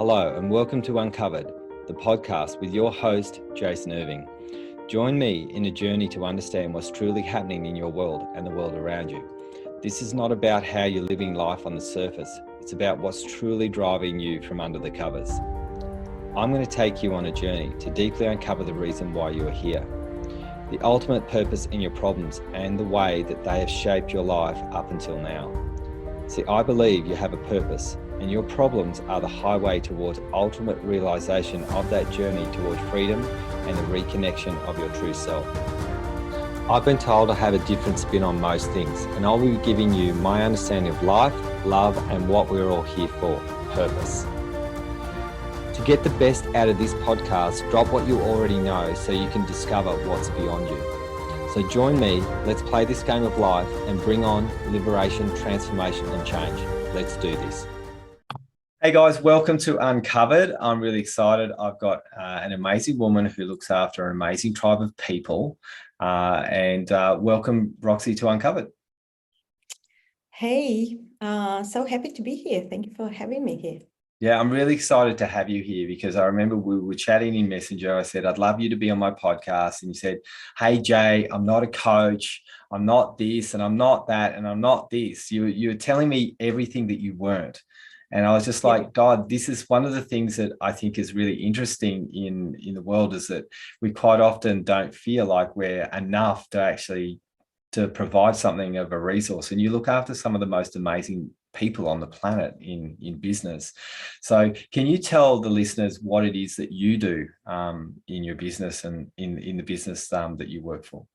Hello and welcome to Uncovered, the podcast with your host, Jason Irving. Join me in a journey to understand what's truly happening in your world and the world around you. This is not about how you're living life on the surface. It's about what's truly driving you from under the covers. I'm going to take you on a journey to deeply uncover the reason why you are here, the ultimate purpose in your problems and the way that they have shaped your life up until now. See, I believe you have a purpose, and your problems are the highway towards ultimate realization of that journey towards freedom and the reconnection of your true self. I've been told I have a different spin on most things, and I'll be giving you my understanding of life, love, and what we're all here for, purpose. To get the best out of this podcast, drop what you already know so you can discover what's beyond you. So join me, let's play this game of life and bring on liberation, transformation, and change. Let's do this. Hey guys, welcome to Uncovered. I'm really excited. I've got an amazing woman who looks after an amazing tribe of people. Welcome, Roxy, to Uncovered. Hey, so happy to be here. Thank you for having me here. Yeah, I'm really excited to have you here because I remember we were chatting in Messenger. I said, I'd love you to be on my podcast. And you said, hey, Jay, I'm not a coach. I'm not this and I'm not that and I'm not this. You're telling me everything that you weren't. And I was just like, God, this is one of the things that I think is really interesting in the world is that we quite often don't feel like we're enough to provide something of a resource. And you look after some of the most amazing people on the planet in business. So can you tell the listeners what it is that you do in your business and in the business that you work for?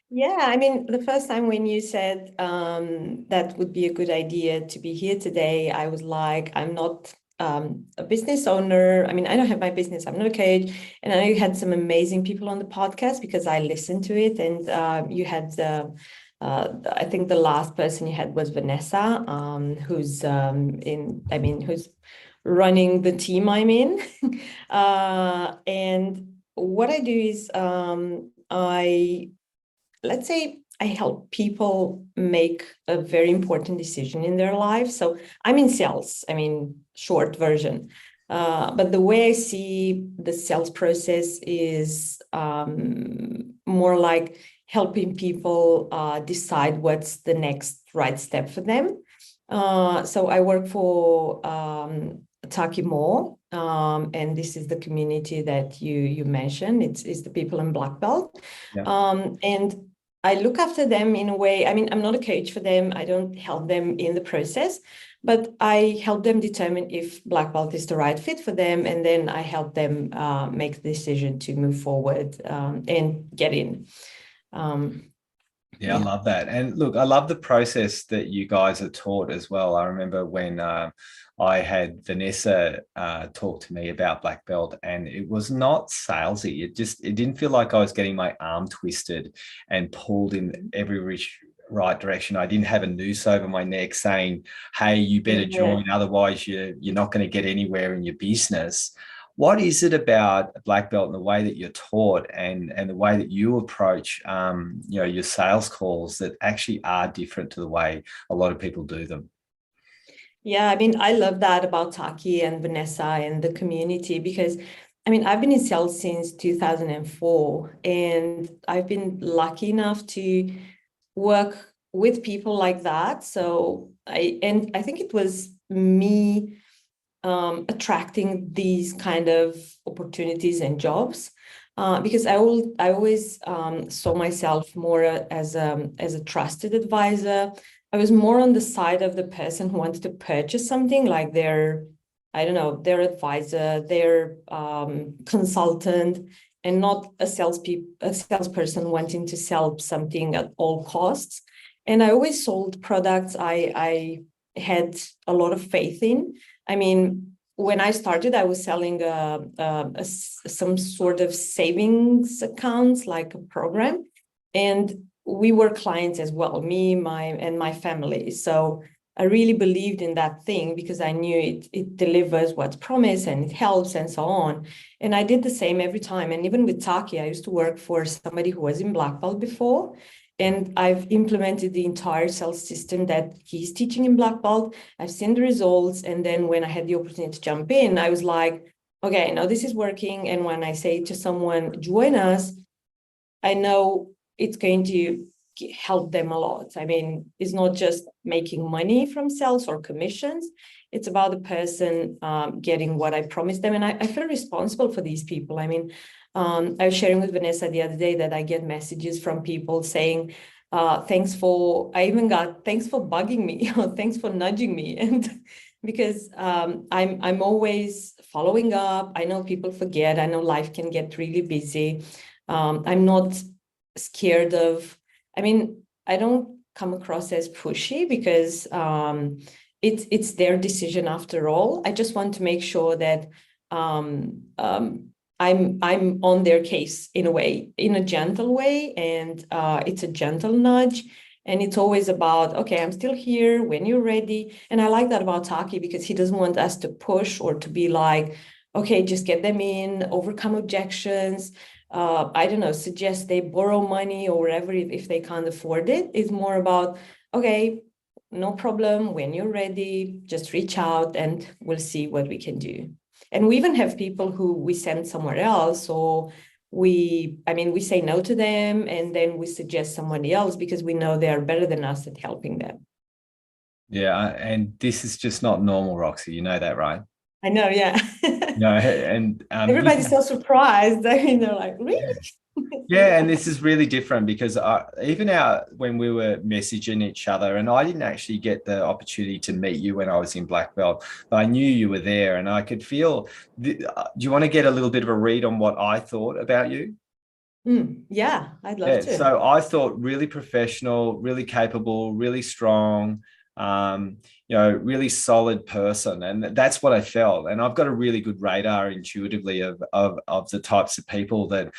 Yeah, I mean, the first time when you said that would be a good idea to be here today, I was like, I'm not a business owner. I mean, I don't have my business. I'm not a coach. And I know you had some amazing people on the podcast because I listened to it. And you had, I think the last person you had was Vanessa, who's who's running the team I'm in. And what I do is let's say I help people make a very important decision in their life. So I'm in sales, short version. But the way I see the sales process is more like helping people decide what's the next right step for them. So I work for Taki Mall, and this is the community that you mentioned. It's the people in Black Belt. Yeah. And I look after them in a way. I mean, I'm not a coach for them. I don't help them in the process, but I help them determine if Black Belt is the right fit for them. And then I help them make the decision to move forward and get in. Yeah, I love that. And look, I love the process that you guys are taught as well. I remember when I had Vanessa talk to me about Black Belt, and it was not salesy. It didn't feel like I was getting my arm twisted and pulled in every right direction. I didn't have a noose over my neck saying, hey, you better join, otherwise you're not going to get anywhere in your business. What is it about Black Belt and the way that you're taught and the way that you approach, your sales calls that actually are different to the way a lot of people do them? Yeah, I mean, I love that about Taki and Vanessa and the community because, I've been in sales since 2004, and I've been lucky enough to work with people like that. So I think it was me attracting these kind of opportunities and jobs because I always saw myself more as a trusted advisor. I was more on the side of the person who wanted to purchase something, like their advisor, their consultant, and not a salesperson wanting to sell something at all costs. And I always sold products I had a lot of faith in. When I started, I was selling some sort of savings accounts, like a program, and we were clients as well, me, my family. So I really believed in that thing because I knew it delivers what's promised and it helps and so on. And I did the same every time. And even with Taki, I used to work for somebody who was in Black Belt before. And I've implemented the entire sales system that he's teaching in Black Belt. I've seen the results. And then when I had the opportunity to jump in, I was like, okay, now this is working. And when I say to someone, join us, I know it's going to help them a lot. I mean, it's not just making money from sales or commissions. It's about the person getting what I promised them. And I feel responsible for these people. I mean, I was sharing with Vanessa the other day that I get messages from people saying, thanks for bugging me, or thanks for nudging me. And because I'm always following up. I know people forget. I know life can get really busy. I'm not scared of, I mean, I don't come across as pushy because it's their decision after all. I just want to make sure that I'm on their case in a way, in a gentle way, and it's a gentle nudge. And it's always about, okay, I'm still here when you're ready. And I like that about Taki because he doesn't want us to push or to be like, okay, just get them in, overcome objections. I don't know, suggest they borrow money or whatever if they can't afford it. It's more about, okay, no problem. When you're ready, just reach out and we'll see what we can do. And we even have people who we send somewhere else, or we say no to them and then we suggest somebody else because we know they are better than us at helping them. Yeah, and this is just not normal, Roxy. You know that, right? I know, yeah. No, and Everybody's so surprised. I mean, they're like, really? yeah, and this is really different because even when we were messaging each other, and I didn't actually get the opportunity to meet you when I was in Black Belt, but I knew you were there, and I could feel. Do you want to get a little bit of a read on what I thought about you? Yeah, I'd love Yeah, to. so I thought really professional, really capable, really strong, really solid person, and that's what I felt. And I've got a really good radar intuitively of the types of people that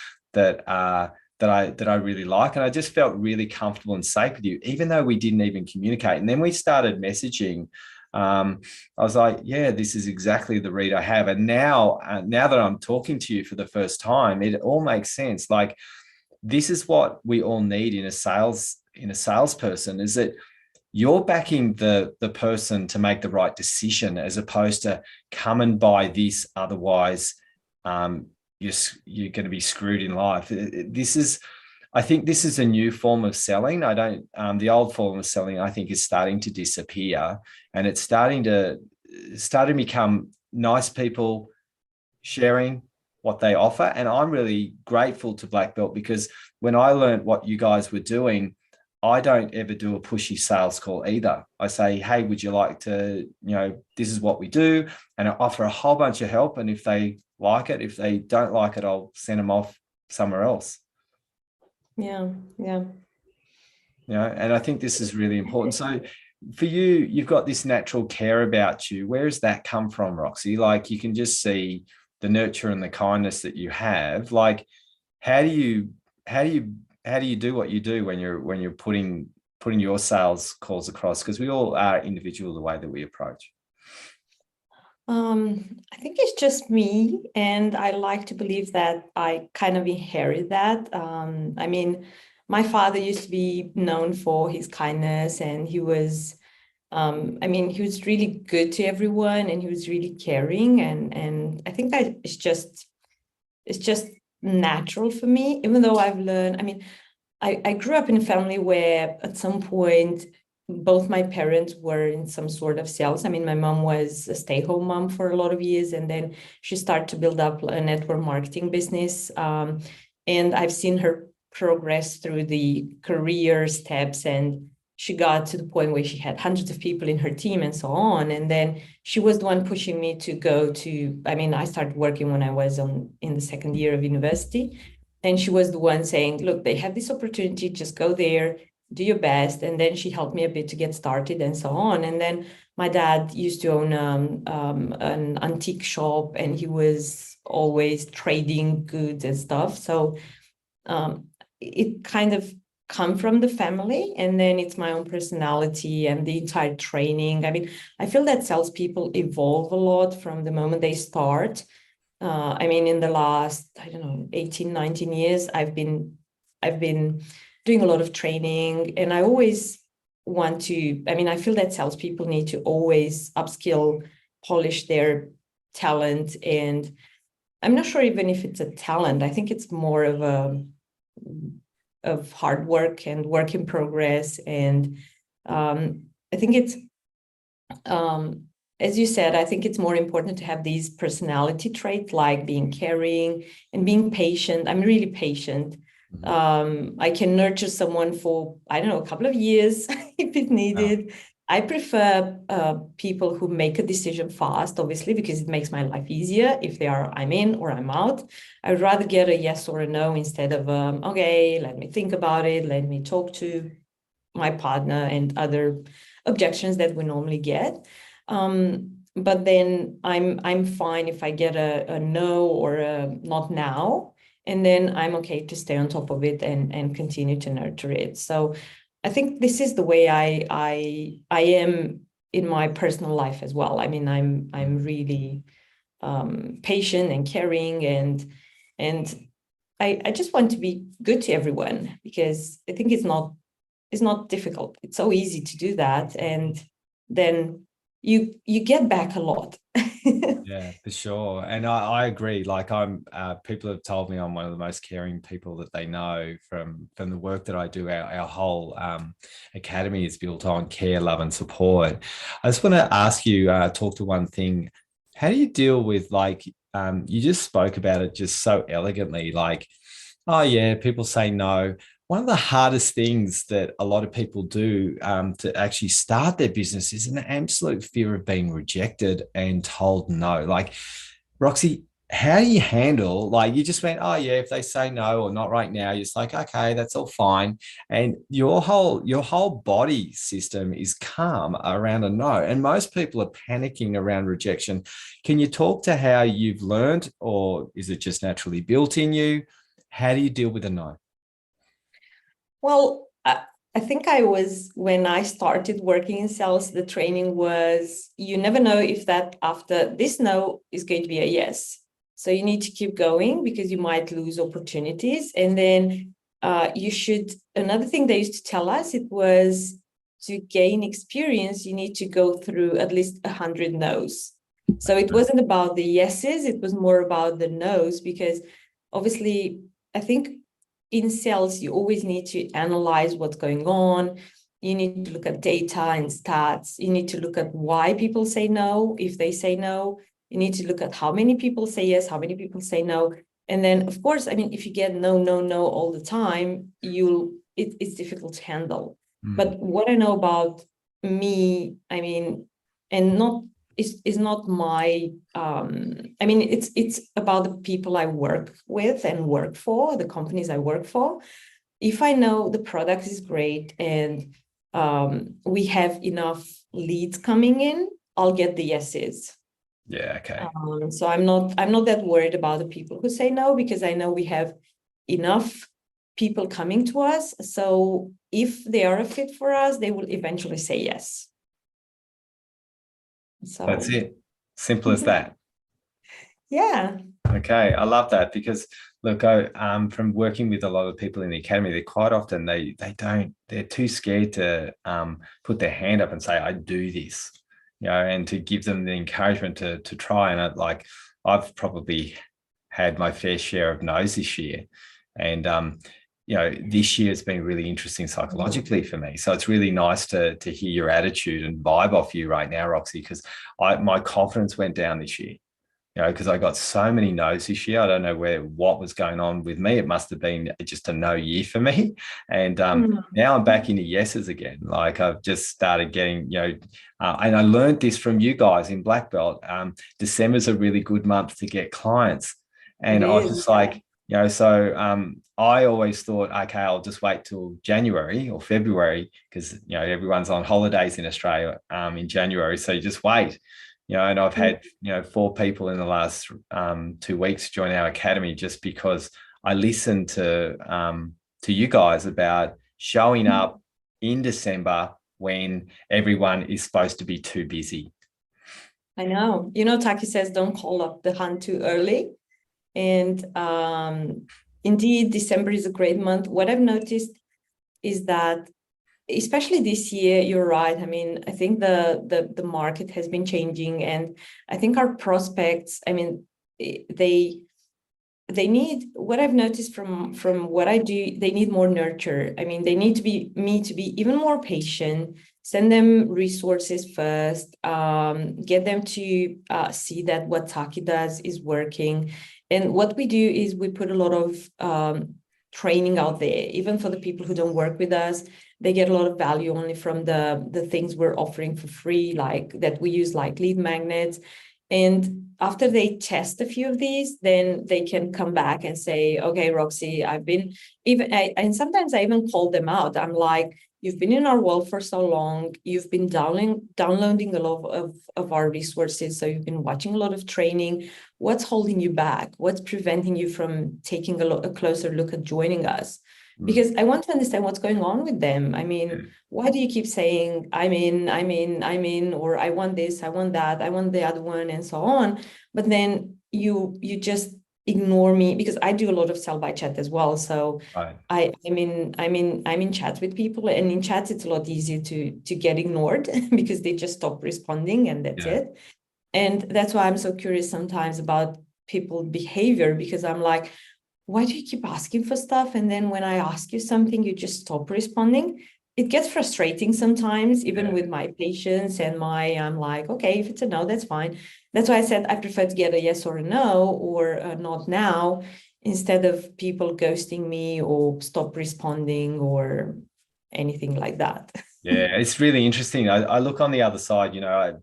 I really like, and I just felt really comfortable and safe with you, even though we didn't even communicate. And then we started messaging. I was like, yeah, this is exactly the read I have. And now that I'm talking to you for the first time, it all makes sense. Like, this is what we all need in a salesperson, is that you're backing the person to make the right decision, as opposed to come and buy this, otherwise you're going to be screwed in life. I think this is a new form of selling. The old form of selling, I think, is starting to disappear, and it's starting to become nice people sharing what they offer. And I'm really grateful to Black Belt, because when I learned what you guys were doing, I don't ever do a pushy sales call either. I say, hey, would you like to, this is what we do. And I offer a whole bunch of help. And if they like it, if they don't like it, I'll send them off somewhere else. Yeah, yeah. And I think this is really important. So for you, you've got this natural care about you. Where does that come from, Roxy? Like, you can just see the nurture and the kindness that you have. Like, how do you do what you do when you're putting your sales calls across? Because we all are individual the way that we approach. I think it's just me, and I like to believe that I kind of inherit that. My father used to be known for his kindness, and he was really good to everyone, and he was really caring, and I think that it's just natural for me, even though I've learned. I grew up in a family where at some point both my parents were in some sort of sales. My mom was a stay-home mom for a lot of years, and then she started to build up a network marketing business. And I've seen her progress through the career steps, and she got to the point where she had hundreds of people in her team and so on. And then she was the one pushing me to go to, I started working when I was in the second year of university. And she was the one saying, look, they have this opportunity, just go there, do your best. And then she helped me a bit to get started and so on. And then my dad used to own an antique shop, and he was always trading goods and stuff. So it kind of come from the family, and then it's my own personality and the entire training. I feel that salespeople evolve a lot from the moment they start. In the last, 18, 19 years, I've been doing a lot of training, and I always want to, I feel that salespeople need to always upskill, polish their talent. And I'm not sure even if it's a talent. I think it's more of hard work and work in progress. And I think it's, as you said, I think it's more important to have these personality traits like being caring and being patient. I'm really patient. I can nurture someone for, I don't know, a couple of years if it's needed. I prefer people who make a decision fast, obviously, because it makes my life easier if I'm in or I'm out. I'd rather get a yes or a no instead of, okay, let me think about it. Let me talk to my partner and other objections that we normally get. But then I'm fine if I get a no or a not now, and then I'm okay to stay on top of it and continue to nurture it. So I think this is the way I am in my personal life as well. I'm really patient and caring, and I just want to be good to everyone, because I think it's not difficult. It's so easy to do that, and then you get back a lot. Yeah, for sure. And I agree. Like people have told me I'm one of the most caring people that they know from the work that I do. Our whole academy is built on care, love, and support. I just want to ask you, talk to one thing. How do you deal with, like, you just spoke about it just so elegantly, like, oh yeah, people say no. One of the hardest things that a lot of people do to actually start their business is an absolute fear of being rejected and told no. Like, Roxy, how do you handle, like, you just went, oh yeah, if they say no or not right now, you're just like, okay, that's all fine. And your whole body system is calm around a no. And most people are panicking around rejection. Can you talk to how you've learned, or is it just naturally built in you? How do you deal with a no? Well, I think when I started working in sales, the training was, you never know if that after this no is going to be a yes. So you need to keep going, because you might lose opportunities. And then another thing they used to tell us, it was, to gain experience, you need to go through at least 100 no's. So it wasn't about the yeses, it was more about the no's, because obviously, I think in sales, you always need to analyze what's going on. You need to look at data and stats. You need to look at why people say no. If they say no, you need to look at how many people say yes, how many people say no. And then, of course, if you get no, no, no all the time, it's difficult to handle. But what I know about me, and not is not my it's about the people I work with and work for, the companies I work for. If I know the product is great and we have enough leads coming in, I'll get the yeses. Yeah, okay. So I'm not that worried about the people who say no, because I know we have enough people coming to us. So if they are a fit for us, they will eventually say yes. So That's it. Simple as that. Yeah. Okay, I love that, because look, from working with a lot of people in the academy, they quite often they're too scared to put their hand up and say, I do this, and to give them the encouragement to try. And I've probably had my fair share of no's this year, and this year has been really interesting psychologically for me. So it's really nice to hear your attitude and vibe off you right now, Roxy, because my confidence went down this year. Because I got so many no's this year. I don't know what was going on with me. It must have been just a no year for me. And now I'm back into yeses again. Like, I've just started getting, and I learned this from you guys in Black Belt. December's a really good month to get clients. And I was just like, I always thought, okay, I'll just wait till January or February, because, everyone's on holidays in Australia in January. So you just wait. And I've had, 4 people in the last 2 weeks join our academy, just because I listened to you guys about showing up in December when everyone is supposed to be too busy. I know. Taki says, don't call up the hunt too early. And indeed, December is a great month. What I've noticed, is that, especially this year, you're right. I mean, I think the market has been changing, and I think our prospects, I mean, they need, what I've noticed from what I do, they need more nurture. I mean, they need to be me to be even more patient, send them resources first, get them to see that what Taki does is working. And what we do is we put a lot of training out there, even for the people who don't work with us. They get a lot of value only from the things we're offering for free, like that we use, like lead magnets. And after they test a few of these, then they can come back and say, okay, Roxy, I've been and sometimes I even call them out. I'm like, you've been in our world for so long. You've been downloading a lot of our resources. So you've been watching a lot of training. What's holding you back? What's preventing you from taking a closer look at joining us? Because I want to understand what's going on with them. I mean, why do you keep saying, I'm in, or I want this, I want that, I want the other one, and so on. But then you just ignore me, because I do a lot of sell by chat as well. So Right. I'm in chats with people, and in chats it's a lot easier to get ignored because they just stop responding, and that's Yeah. it. And that's why I'm so curious sometimes about people behavior, because I'm like, why do you keep asking for stuff? And then when I ask you something, you just stop responding. It gets frustrating sometimes, even with my patients and I'm like, okay, if it's a no, that's fine. That's why I said I prefer to get a yes or a no, or a not now, instead of people ghosting me or stop responding or anything like that. Yeah, it's really interesting. I look on the other side,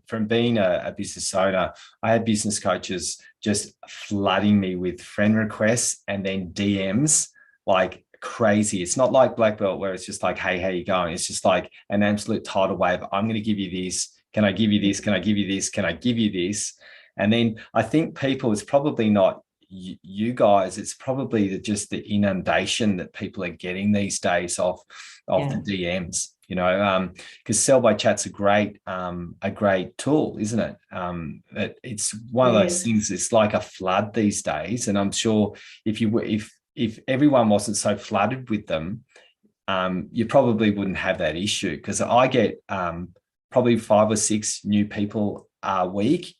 from being a business owner, I had business coaches just flooding me with friend requests and then DMs like crazy. It's not like Black Belt where it's just like, hey, how you going? It's just like an absolute tidal wave. I'm going to give you this. Can I give you this? Can I give you this? Can I give you this? And then I think people, it's probably not you guys, it's probably just the inundation that people are getting these days of the DMs, because sell by chat's a great tool, isn't it? It's one of those things. It's like a flood these days, and I'm sure if everyone wasn't so flooded with them, you probably wouldn't have that issue. Because I get probably 5 or 6 new people a week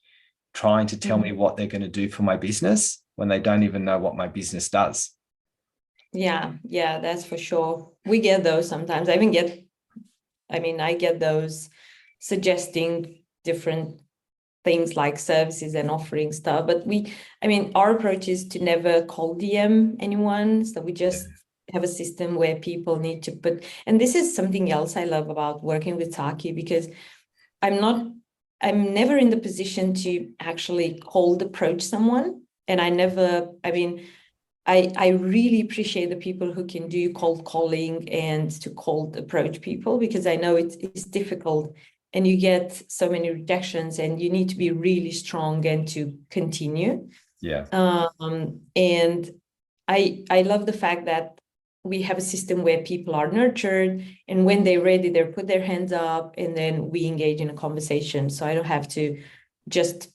trying to tell me what they're going to do for my business when they don't even know what my business does. Yeah, that's for sure. We get those sometimes. I get those suggesting different things like services and offering stuff. But our approach is to never cold DM anyone. So we just have a system where people need to put, and this is something else I love about working with Taki, because I'm never in the position to actually cold approach someone. And I really appreciate the people who can do cold calling and to cold approach people, because I know it's difficult and you get so many rejections and you need to be really strong and to continue. Yeah. And I love the fact that we have a system where people are nurtured, and when they're ready, they put their hands up, and then we engage in a conversation. So I don't have to just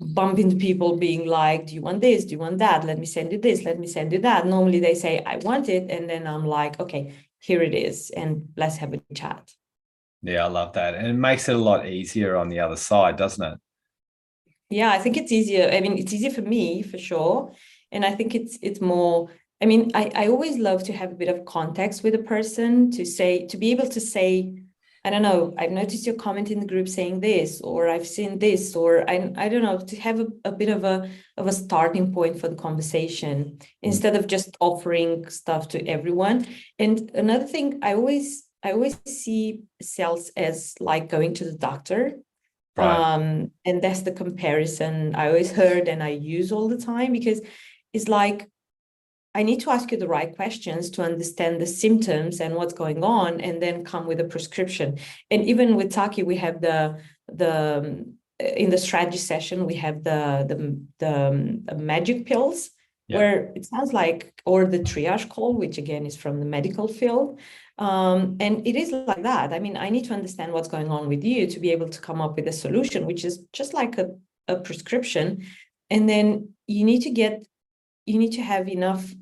bump into people being like, do you want this? Do you want that? Let me send you this. Let me send you that. Normally they say, I want it. And then I'm like, okay, here it is. And let's have a chat. Yeah, I love that. And it makes it a lot easier on the other side, doesn't it? Yeah, I think it's easier. It's easier for me for sure. And I think it's more, I always love to have a bit of context with a person to be able to say, I don't know, I've noticed your comment in the group saying this, or I've seen this, or I don't know, to have a bit of a starting point for the conversation instead of just offering stuff to everyone. And another thing, I always see sales as like going to the doctor. Right. And that's the comparison I always heard and I use all the time, because it's like, I need to ask you the right questions to understand the symptoms and what's going on, and then come with a prescription. And even with Taki, we have the in the strategy session, we have the magic pills, where it sounds like, or the triage call, which again is from the medical field. And it is like that. I need to understand what's going on with you to be able to come up with a solution, which is just like a prescription. And then you need to have enough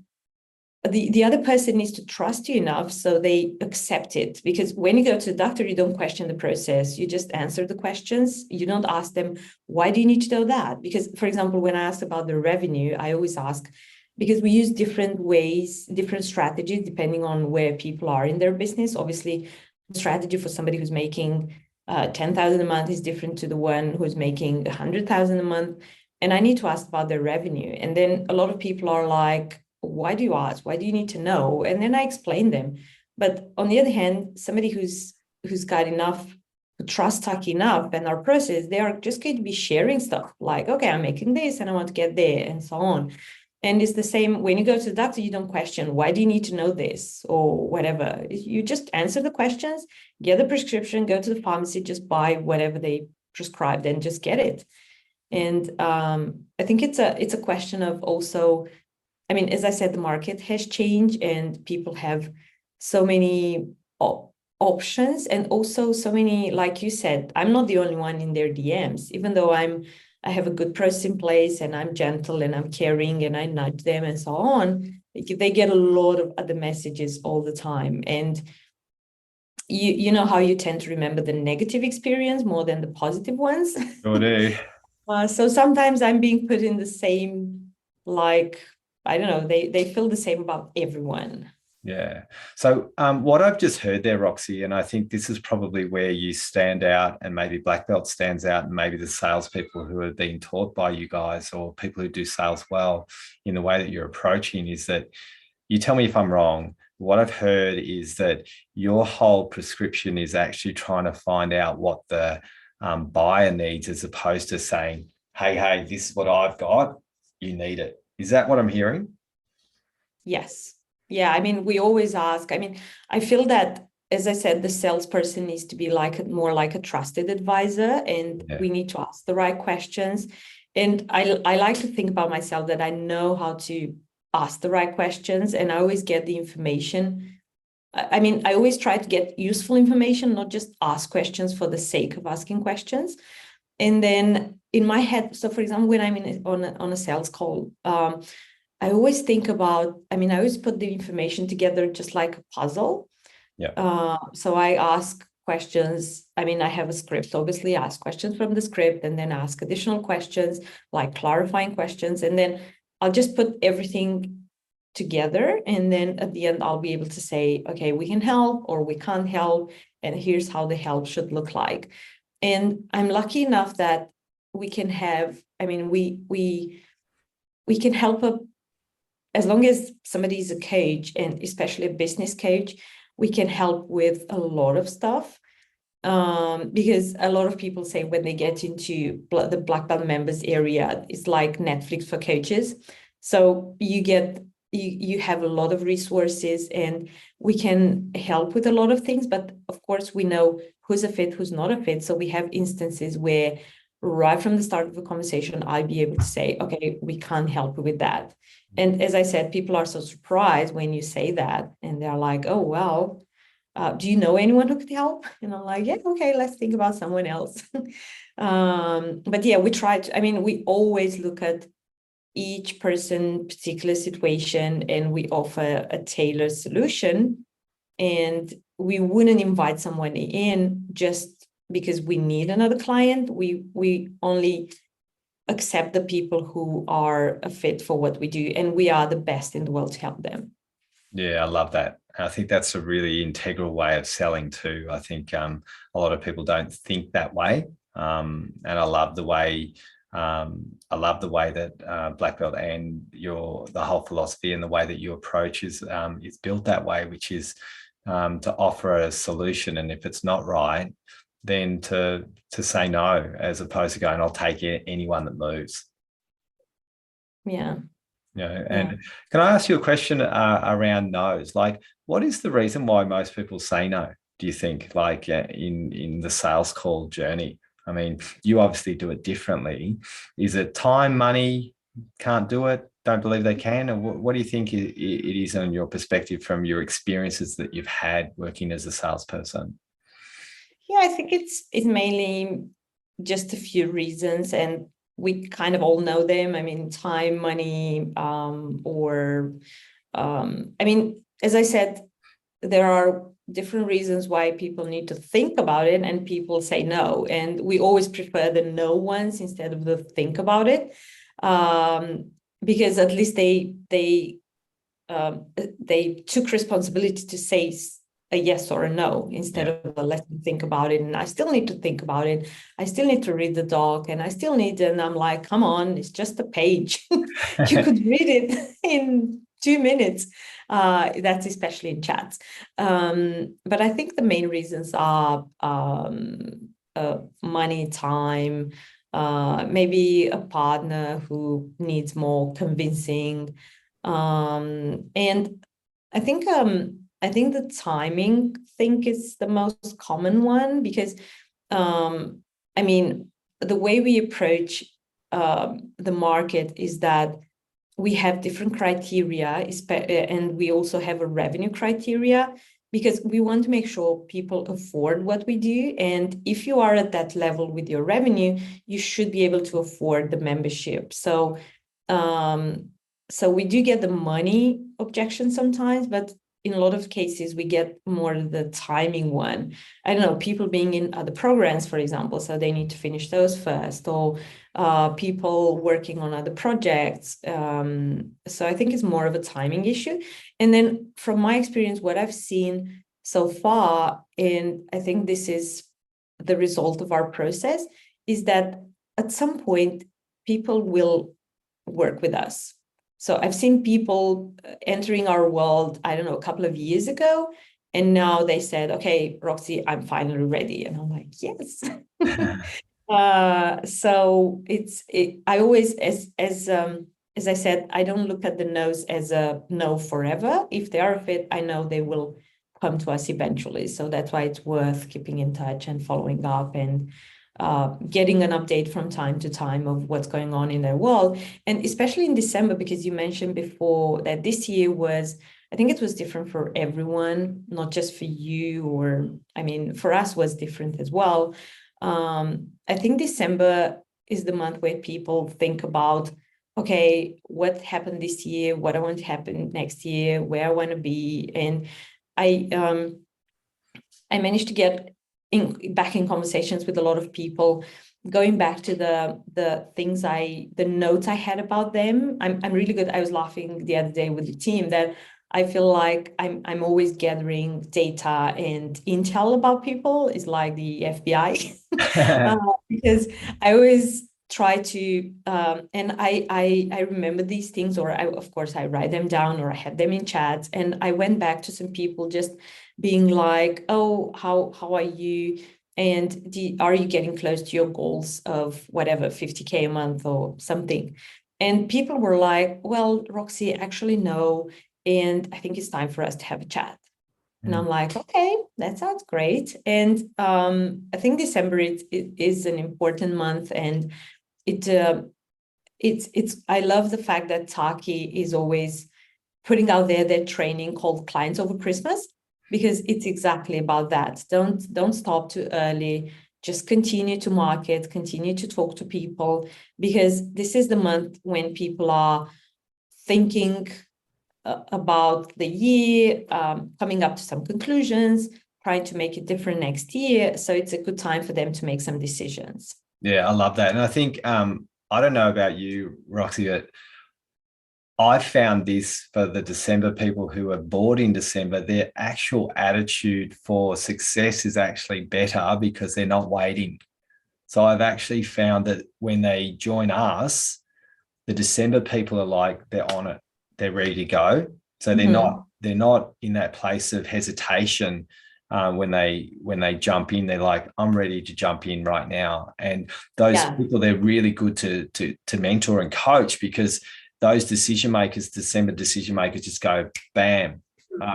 the other person needs to trust you enough so they accept it. Because when you go to the doctor, you don't question the process. You just answer the questions. You don't ask them, why do you need to know that? Because, for example, when I asked about the revenue, I always ask, because we use different ways, different strategies, depending on where people are in their business. Obviously, the strategy for somebody who's making 10,000 a month is different to the one who's making 100,000 a month. And I need to ask about their revenue. And then a lot of people are like, why do you ask? Why do you need to know? And then I explain them. But on the other hand, somebody who's got enough trust Taki enough and our process, they are just going to be sharing stuff like, okay, I'm making this and I want to get there and so on. And it's the same when you go to the doctor, you don't question, why do you need to know this or whatever? You just answer the questions, get the prescription, go to the pharmacy, just buy whatever they prescribed and just get it. And I think it's a question of also, I mean, as I said, the market has changed and people have so many options and also so many, like you said, I'm not the only one in their DMs, even though I have a good process in place and I'm gentle and I'm caring and I nudge them and so on. They get a lot of other messages all the time. And you know how you tend to remember the negative experience more than the positive ones. Sure do. So sometimes I'm being put in the same, like, I don't know, they feel the same about everyone. Yeah. So what I've just heard there, Roxy, and I think this is probably where you stand out and maybe Black Belt stands out and maybe the salespeople who are being taught by you guys or people who do sales well in the way that you're approaching is that you tell me if I'm wrong. What I've heard is that your whole prescription is actually trying to find out what the buyer needs as opposed to saying, hey, this is what I've got. You need it. Is that what I'm hearing? Yes. Yeah. I mean, we always ask. I mean, I feel that, as I said, the salesperson needs to be more like a trusted advisor, and we need to ask the right questions. And I like to think about myself that I know how to ask the right questions, and I always get the information. I mean, I always try to get useful information, not just ask questions for the sake of asking questions. And then in my head, so for example, when I'm on a sales call, I always think about, I mean, I always put the information together just like a puzzle. Yeah. So I ask questions. I mean, I have a script, obviously, ask questions from the script and then ask additional questions, like clarifying questions. And then I'll just put everything together. And then at the end, I'll be able to say, okay, we can help or we can't help. And here's how the help should look like. And I'm lucky enough that we can have, I mean, we can help as long as somebody is a coach, and especially a business coach, we can help with a lot of stuff. Because a lot of people say when they get into the Black Belt members area, it's like Netflix for coaches. So you have a lot of resources and we can help with a lot of things. But of course, we know who's a fit, who's not a fit. So we have instances where right from the start of the conversation, I'll be able to say, okay, we can't help with that. And as I said, people are so surprised when you say that. And they're like, oh, well, do you know anyone who could help? And I'm like, yeah, okay, let's think about someone else. But yeah, we always look at each person, particular situation, and we offer a tailored solution. And we wouldn't invite someone in just because we need another client. We only accept the people who are a fit for what we do, and we are the best in the world to help them. Yeah, I love that. I think that's a really integral way of selling too. I think a lot of people don't think that way, and I love the way that Black Belt and the whole philosophy and the way that you approach is built that way, which is to offer a solution, and if it's not right, then to say no, as opposed to going, I'll take anyone that moves. Yeah. And can I ask you a question around no's? Like, what is the reason why most people say no? Do you think, like in the sales call journey? I mean, you obviously do it differently. Is it time, money, can't do it, don't believe they can? Or what do you think it is in your perspective from your experiences that you've had working as a salesperson? Yeah, I think it's mainly just a few reasons, and we kind of all know them. I mean, time, money, or I mean, as I said, there are different reasons why people need to think about it, and people say no, and we always prefer the no ones instead of the think about it, because at least they took responsibility to say a yes or a no instead of a let me think about it. And I still need to think about it. I still need to read the doc, and I still need to, and I'm like, come on, it's just a page. You could read it in 2 minutes. That's especially in chats. But I think the main reasons are money, time, maybe a partner who needs more convincing. And I think the timing thing is the most common one, because I mean, the way we approach the market is that we have different criteria, and we also have a revenue criteria, because we want to make sure people afford what we do. And if you are at that level with your revenue, you should be able to afford the membership. So we do get the money objection sometimes, but in a lot of cases, we get more the timing one. I don't know, people being in other programs, for example, so they need to finish those first, or people working on other projects. So I think it's more of a timing issue. And then from my experience, what I've seen so far, and I think this is the result of our process, is that at some point, people will work with us. So I've seen people entering our world, I don't know, a couple of years ago, and now they said, okay, Roxy, I'm finally ready. And I'm like, yes. So I always, as I said, I don't look at the no's as a no forever. If they are a fit, I know they will come to us eventually. So that's why it's worth keeping in touch and following up, and getting an update from time to time of what's going on in their world. And especially in December, because you mentioned before that this year was, I think it was different for everyone, not just for you, or, I mean, for us was different as well. I think December is the month where people think about, okay, what happened this year, what I want to happen next year, where I want to be. And I managed to get back in conversations with a lot of people, going back to the things the notes I had about them. I'm really good. I was laughing the other day with the team that I feel like I'm always gathering data and intel about people. It's like the FBI, because I always try to, and I remember these things, or of course I write them down, or I have them in chats. And I went back to some people just being like, oh, how are you? And are you getting close to your goals of whatever, 50K a month or something? And people were like, well, Roxy, actually, no. And I think it's time for us to have a chat. And I'm like, okay, that sounds great. And I think December it is an important month. And it's I love the fact that Taki is always putting out there their training called Clients Over Christmas, because it's exactly about that. Don't stop too early. Just continue to market, continue to talk to people, because this is the month when people are thinking about the year, coming up to some conclusions, trying to make it different next year. So it's a good time for them to make some decisions. Yeah, I love that. And I think, I don't know about you, Roxy, but I found this for the December people who are bored in December, their actual attitude for success is actually better because they're not waiting. So I've actually found that when they join us, the December people are like, they're on it, they're ready to go. So they're not in that place of hesitation. When they jump in, they're like, I'm ready to jump in right now. And those people, they're really good to mentor and coach, because those December decision makers just go bam,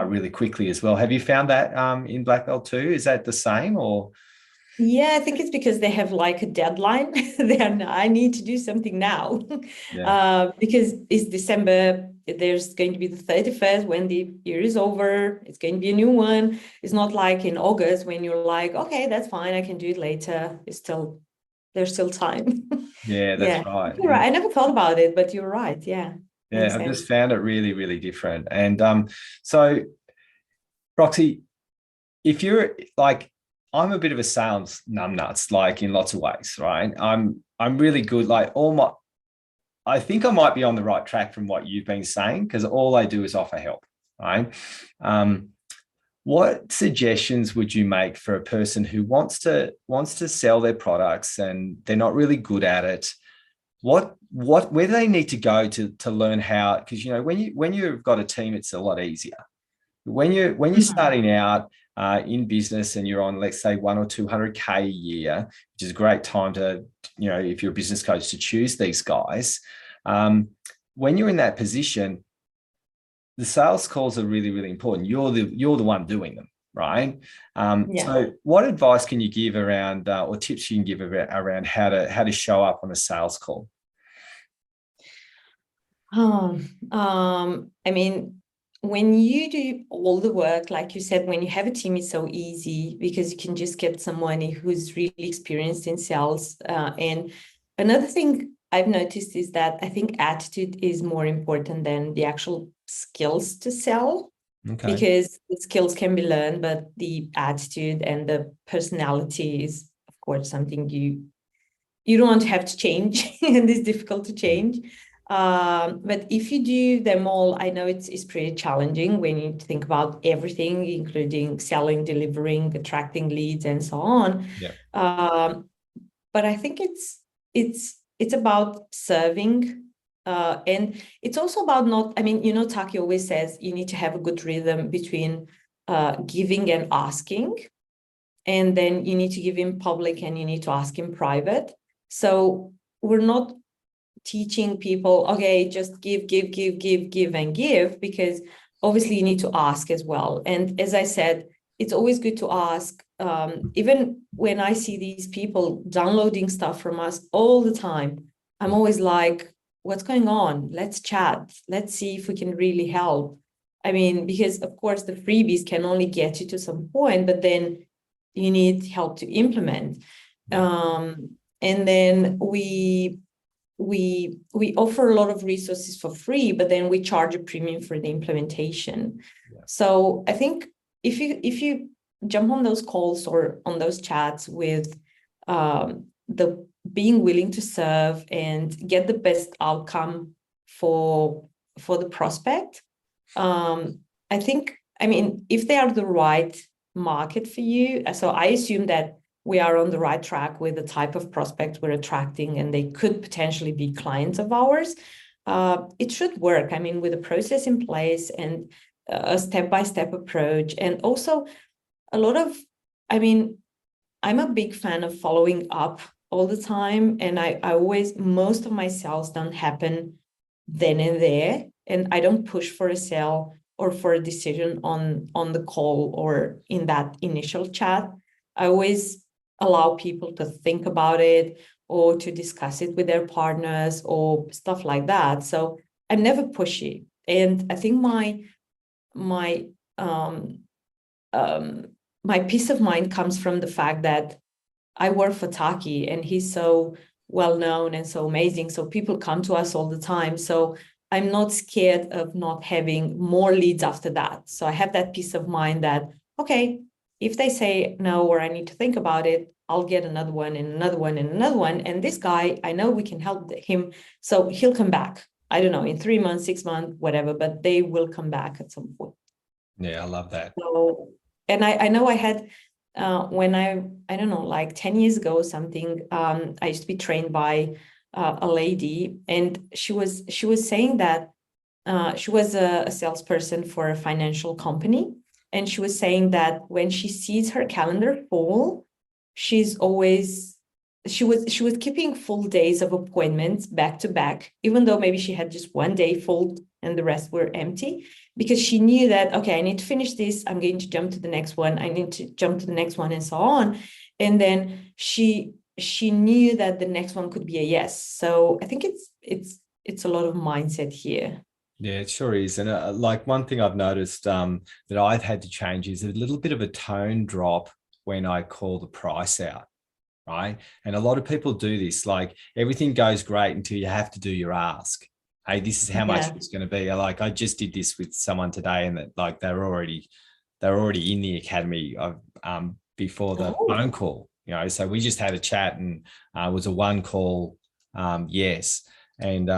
really quickly as well. Have you found that in Black Belt too? Is that the same, or? Yeah, I think it's because they have like a deadline. I need to do something now. Because it's December. There's going to be the 31st when the year is over. It's going to be a new one. It's not like in August when you're like, okay, that's fine, I can do it later. There's still time. Yeah, that's right. You're right. I never thought about it, but you're right. Yeah. Makes Yeah, I just sense. found it really, really different. And so Roxy, if you're like, I'm a bit of a sales numbnuts, like in lots of ways, right? I'm really good, like all my I think I might be on the right track from what you've been saying, because all I do is offer help, right? Um, what suggestions would you make for a person who wants to sell their products and they're not really good at it? What where do they need to go to learn how? Because when you've got a team, it's a lot easier. When you're Mhm. starting out in business and you're on, let's say, 100 or 200K a year, which is a great time to, if you're a business coach, to choose these guys. Um, when you're in that position, the sales calls are really, really important. You're the one doing them, right? Yeah. So what advice can you give around, or tips you can give around how to show up on a sales call? I mean, when you do all the work, like you said, when you have a team, it's so easy because you can just get someone who's really experienced in sales. And another thing I've noticed is that I think attitude is more important than the actual skills to sell, Okay. because the skills can be learned, but the attitude and the personality is, of course, something you don't want to have to change, and it's difficult to change. But if you do them all, I know it's pretty challenging when you think about everything, including selling, delivering, attracting leads, and so on. Yeah. Um, but I think it's about serving, and it's also about not. I mean, Taki always says you need to have a good rhythm between giving and asking, and then you need to give in public and you need to ask in private. So we're not teaching people, okay, just give, give, give, give, give, and give, because obviously you need to ask as well. And as I said, it's always good to ask. Even when I see these people downloading stuff from us all the time, I'm always like, what's going on? Let's chat. Let's see if we can really help. I mean, because of course the freebies can only get you to some point, but then you need help to implement. Yeah. And then we offer a lot of resources for free, but then we charge a premium for the implementation. Yeah. So I think if you jump on those calls or on those chats with the being willing to serve and get the best outcome for the prospect, I think, I mean, if they are the right market for you, so I assume that we are on the right track with the type of prospect we're attracting, and they could potentially be clients of ours. It should work. I mean, with a process in place and a step-by-step approach, and also a lot of, I mean, I'm a big fan of following up all the time. And I always, most of my sales don't happen then and there. And I don't push for a sale or for a decision on the call or in that initial chat. I always allow people to think about it or to discuss it with their partners or stuff like that. So I'm never pushy. And I think my um um my peace of mind comes from the fact that I work for Taki and he's so well known and so amazing. So people come to us all the time. So I'm not scared of not having more leads after that. So I have that peace of mind that, okay, if they say no, or I need to think about it, I'll get another one and another one and another one. And this guy, I know we can help him. So he'll come back. I don't know, in 3 months, 6 months, whatever, but they will come back at some point. Yeah, I love that. So, and I know I had when I don't know, like 10 years ago or something, I used to be trained by a lady, and she was saying that she was a salesperson for a financial company, and she was saying that when she sees her calendar full, she's always she was keeping full days of appointments back to back, even though maybe she had just one day full and the rest were empty, because she knew that, okay, I need to finish this, I'm going to jump to the next one, I need to jump to the next one, and so on. And then she knew that the next one could be a yes. So I think it's a lot of mindset here. Yeah, it sure is. And like one thing I've noticed that I've had to change is a little bit of a tone drop when I call the price out, right? And a lot of people do this, like everything goes great until you have to do your ask. hey, this is how much Yeah. it's going to be. I just did this with someone today, and that like they're already in the academy of, before the Oh. phone call. So we just had a chat, and it was a one call, yes, and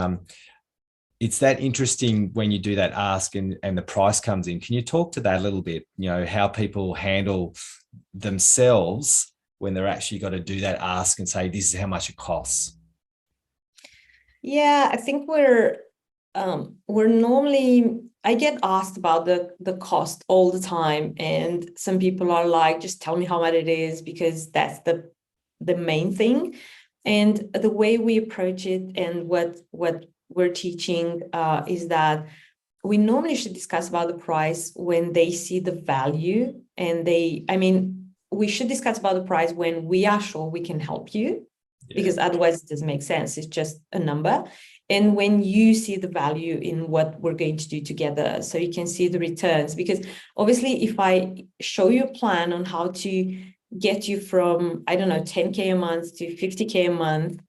it's that interesting when you do that ask and the price comes in. Can you talk to that a little bit? How people handle themselves when they're actually got to do that ask and say, this is how much it costs. Yeah, I think we're normally, I get asked about the cost all the time, and some people are like, just tell me how much it is, because that's the main thing. And the way we approach it and what we're teaching is that we normally should discuss about the price when they see the value, and we should discuss about the price when we are sure we can help you, because otherwise it doesn't make sense. It's just a number. And when you see the value in what we're going to do together, so you can see the returns, because obviously if I show you a plan on how to get you from, I don't know, 10K a month to 50K a month,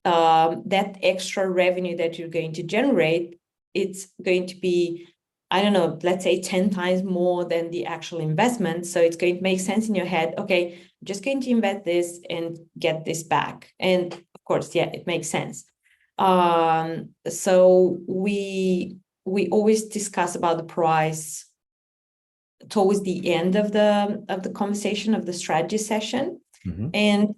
that extra revenue that you're going to generate, it's going to be, I don't know, let's say 10 times more than the actual investment. So it's going to make sense in your head. Okay, I'm just going to invest this and get this back. And of course, yeah, it makes sense. So we always discuss about the price towards the end of the conversation of the strategy session. Mm-hmm. And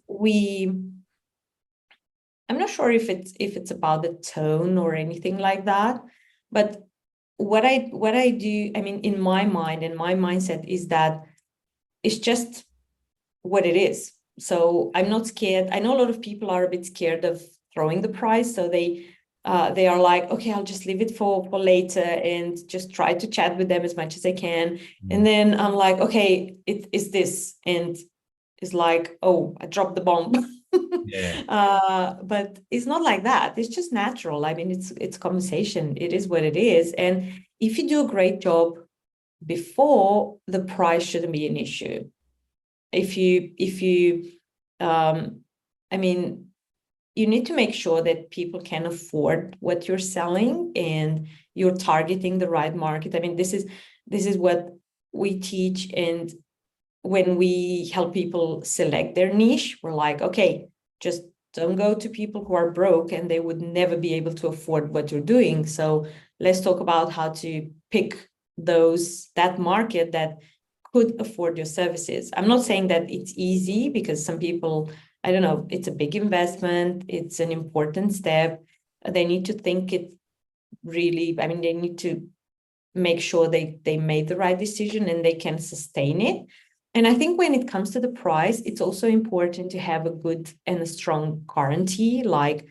I'm not sure if it's about the tone or anything like that, but what I do, I mean, in my mind and my mindset is that it's just what it is. So I'm not scared. I know a lot of people are a bit scared of throwing the price, so they are like, okay, I'll just leave it for later and just try to chat with them as much as I can. Mm-hmm. And then I'm like, okay, it is this, and it's like, oh, I dropped the bomb. Yeah. But it's not like that. It's just natural. I mean, it's conversation. It is what it is. And if you do a great job before, the price shouldn't be an issue. If you I mean, you need to make sure that people can afford what you're selling and you're targeting the right market. I mean, this is what we teach. And when we help people select their niche, we're like, okay, just don't go to people who are broke and they would never be able to afford what you're doing. So let's talk about how to pick that market that could afford your services. I'm not saying that it's easy, because some people, I don't know, it's a big investment, it's an important step. They need to think it really, I mean, they need to make sure they made the right decision and they can sustain it. And I think when it comes to the price, it's also important to have a good and a strong guarantee. Like,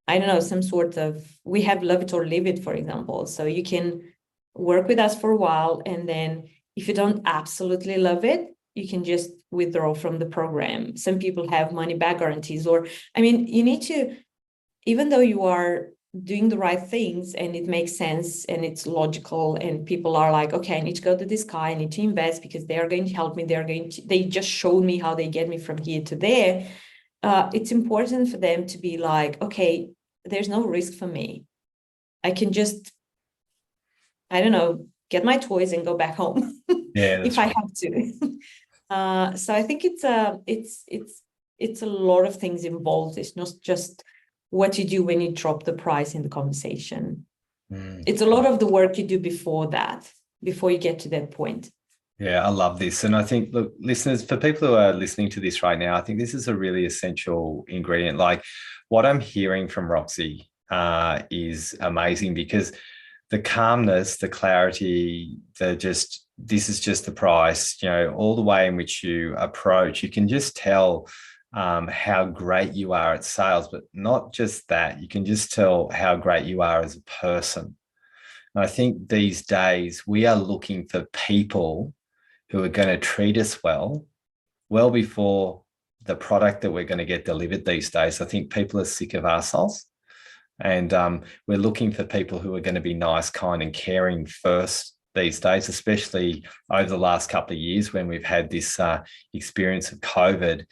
I don't know, some sort of, we have love it or leave it, for example. So you can work with us for a while, and then if you don't absolutely love it, you can just withdraw from the program. Some people have money back guarantees, or, I mean, you need to, even though you are doing the right things and it makes sense and it's logical, and people are like, okay, I need to go to this guy, I need to invest because they are going to help me, they just showed me how they get me from here to there. It's important for them to be like, okay, there's no risk for me. I can just, I don't know, get my toys and go back home Yeah, if that's I right. have to. So I think it's a lot of things involved. It's not just what you do when you drop the price in the conversation. It's a lot of the work you do before that, before you get to that point. Yeah, I love this. And I think, look, listeners, for people who are listening to this right now, I think this is a really essential ingredient. Like, what I'm hearing from Roxy is amazing, because the calmness, the clarity, this is just the price, all the way in which you approach, you can just tell how great you are at sales, but not just that, you can just tell how great you are as a person. And I think these days we are looking for people who are going to treat us well before the product that we're going to get delivered these days. I think people are sick of ourselves, and we're looking for people who are going to be nice, kind, and caring first these days, especially over the last couple of years when we've had this experience of COVID.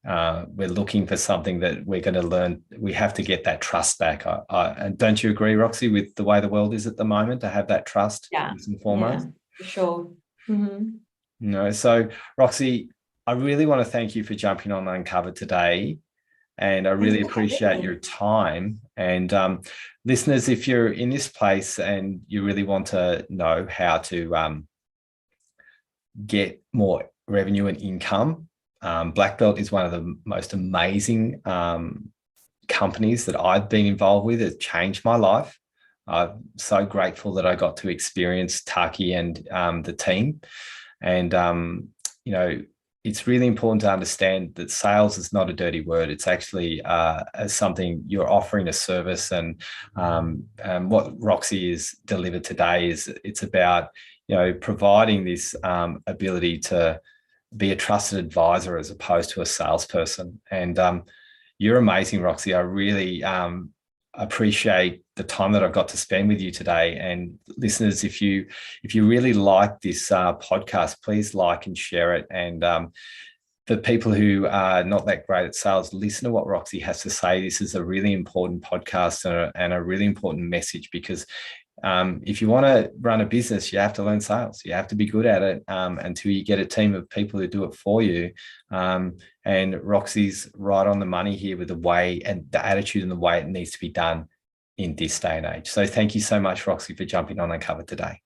we're looking for something that we're going to learn. We have to get that trust back. And don't you agree, Roxy, with the way the world is at the moment, to have that trust first and foremost? Yeah, for sure. Mm-hmm. So Roxy, I really want to thank you for jumping on Uncovered today. And I really appreciate your time. And listeners, if you're in this place and you really want to know how to get more revenue and income, Black Belt is one of the most amazing companies that I've been involved with. It changed my life. I'm so grateful that I got to experience Taki and the team. And, it's really important to understand that sales is not a dirty word. It's actually something you're offering a service. And what Roxy is delivered today is it's about, providing this ability to be a trusted advisor as opposed to a salesperson. And you're amazing, Roxy. I really appreciate the time that I've got to spend with you today. And listeners, if you really like this podcast, please like and share it. And for people who are not that great at sales, listen to what Roxy has to say. This is a really important podcast and a really important message, because if you want to run a business, you have to learn sales. You have to be good at it until you get a team of people who do it for you. And Roxy's right on the money here with the way and the attitude and the way it needs to be done in this day and age. So thank you so much, Roxy, for jumping on Uncovered today.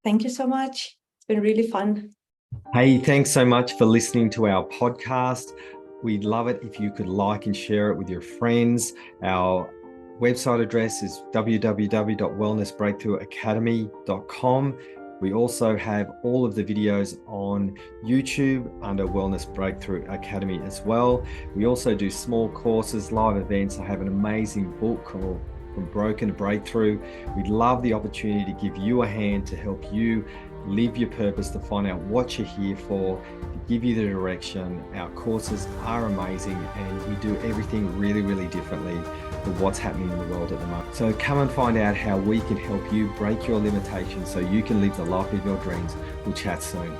Thank you so much. It's been really fun. Hey, thanks so much for listening to our podcast. We'd love it if you could like and share it with your friends. Our website address is www.wellnessbreakthroughacademy.com. We also have all of the videos on YouTube under Wellness Breakthrough Academy as well. We also do small courses, live events. I have an amazing book called From Broken to Breakthrough. We'd love the opportunity to give you a hand to help you live your purpose, to find out what you're here for, to give you the direction. Our courses are amazing and we do everything really, really differently for what's happening in the world at the moment. So come and find out how we can help you break your limitations so you can live the life of your dreams. We'll chat soon.